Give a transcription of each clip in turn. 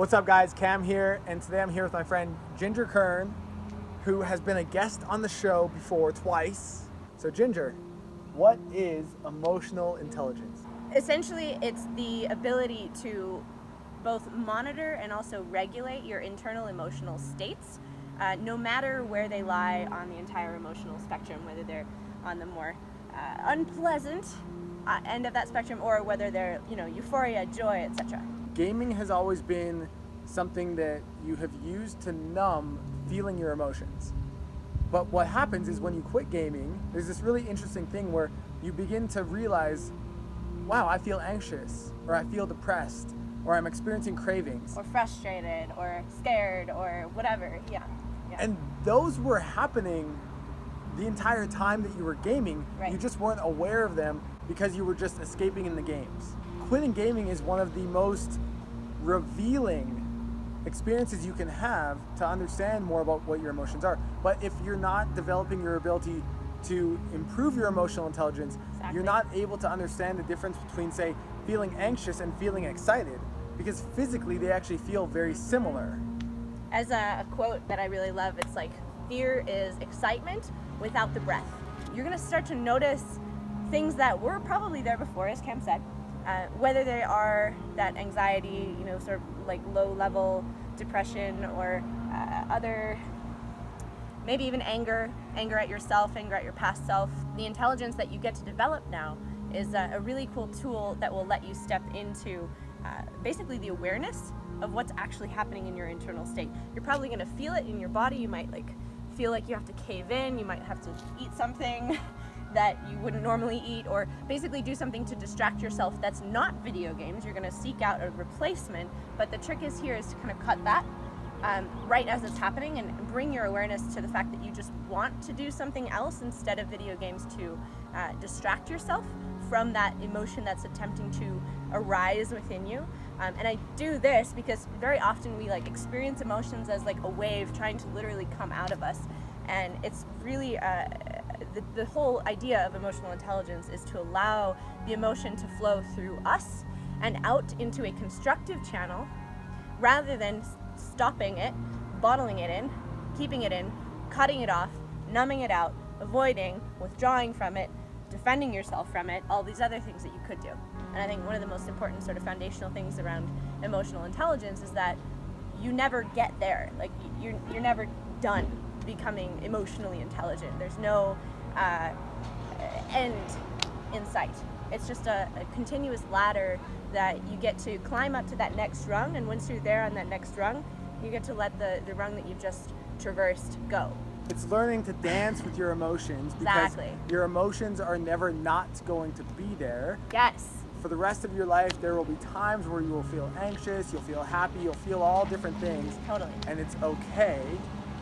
What's up guys, Cam here, and today I'm here with my friend Ginger Kern, who has been a guest on the show before twice. So Ginger, what is emotional intelligence? Essentially, it's the ability to both monitor and also regulate your internal emotional states, no matter where they lie on the entire emotional spectrum, whether they're on the more unpleasant end of that spectrum or whether they're, euphoria, joy, etc. Gaming has always been something that you have used to numb feeling your emotions. But what happens is when you quit gaming, there's this really interesting thing where you begin to realize, wow, I feel anxious, or I feel depressed, or I'm experiencing cravings. Or frustrated, or scared, or whatever, yeah. And those were happening the entire time that you were gaming. Right. You just weren't aware of them because you were just escaping in the games. Quitting gaming is one of the most revealing experiences you can have to understand more about what your emotions are. But if you're not developing your ability to improve your emotional intelligence, Exactly. You're not able to understand the difference between, say, feeling anxious and feeling excited, because physically they actually feel very similar. As a quote that I really love, it's like, fear is excitement without the breath. You're gonna start to notice things that were probably there before, as Cam said, whether they are that anxiety, sort of like low-level depression, or other, maybe even anger at yourself, anger at your past self. The intelligence that you get to develop now is a really cool tool that will let you step into basically the awareness of what's actually happening in your internal state. You're probably gonna feel it in your body. You might feel like you have to cave in. You might have to eat something that you wouldn't normally eat, or basically do something to distract yourself that's not video games. You're gonna seek out a replacement, but the trick is to kind of cut that right as it's happening and bring your awareness to the fact that you just want to do something else instead of video games to distract yourself from that emotion that's attempting to arise within you. And I do this because very often we experience emotions as a wave trying to literally come out of us. And it's really, the whole idea of emotional intelligence is to allow the emotion to flow through us and out into a constructive channel, rather than stopping it, bottling it in, keeping it in, cutting it off, numbing it out, avoiding, withdrawing from it, defending yourself from it, all these other things that you could do. And I think one of the most important sort of foundational things around emotional intelligence is that you never get there. You're never done becoming emotionally intelligent. There's no end in sight. It's just a continuous ladder that you get to climb up to that next rung, and once you're there on that next rung, you get to let the rung that you've just traversed go. It's learning to dance with your emotions, because Exactly. your emotions are never not going to be there. Yes. For the rest of your life, there will be times where you will feel anxious, you'll feel happy, you'll feel all different things. Totally. And it's okay.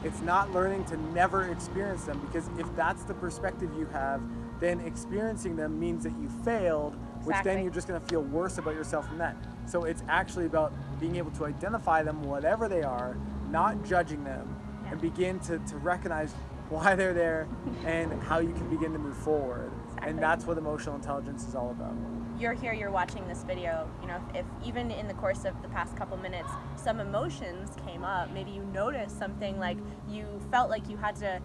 It's not learning to never experience them, because if that's the perspective you have, then experiencing them means that you failed, which Exactly. then you're just going to feel worse about yourself from that. So it's actually about being able to identify them, whatever they are, not judging them, Yeah. and begin to recognize why they're there and how you can begin to move forward. Exactly. And that's what emotional intelligence is all about. You're here, you're watching this video, if even in the course of the past couple minutes, some emotions came up, maybe you noticed something, like you felt like you had to,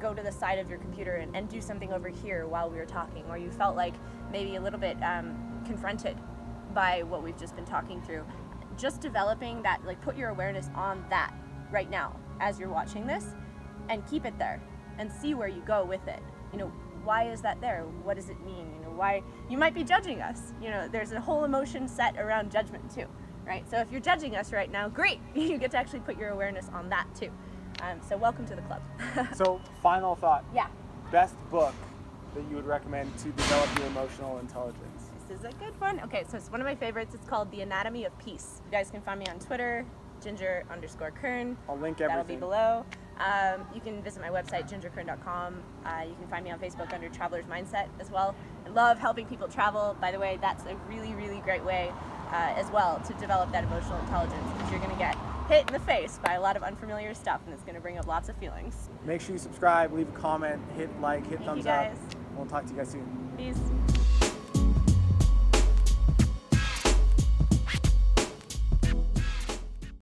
go to the side of your computer and do something over here while we were talking, or you felt like maybe a little bit confronted by what we've just been talking through. Just developing that, put your awareness on that right now as you're watching this, and keep it there and see where you go with it. Why is that there? What does it mean? Why you might be judging us. There's a whole emotion set around judgment too, right? So if you're judging us right now, great. You get to actually put your awareness on that too. So welcome to the club. So final thought. Yeah. Best book that you would recommend to develop your emotional intelligence? This is a good one. Okay, so it's one of my favorites. It's called The Anatomy of Peace. You guys can find me on Twitter, Ginger_Kern. I'll link everything. That'll be below. You can visit my website, gingerkern.com. You can find me on Facebook under Traveler's Mindset as well. I love helping people travel. By the way, that's a really, really great way as well to develop that emotional intelligence, because you're going to get hit in the face by a lot of unfamiliar stuff, and it's going to bring up lots of feelings. Make sure you subscribe, leave a comment, hit like, hit Thank thumbs you guys. up. We'll talk to you guys soon. Peace.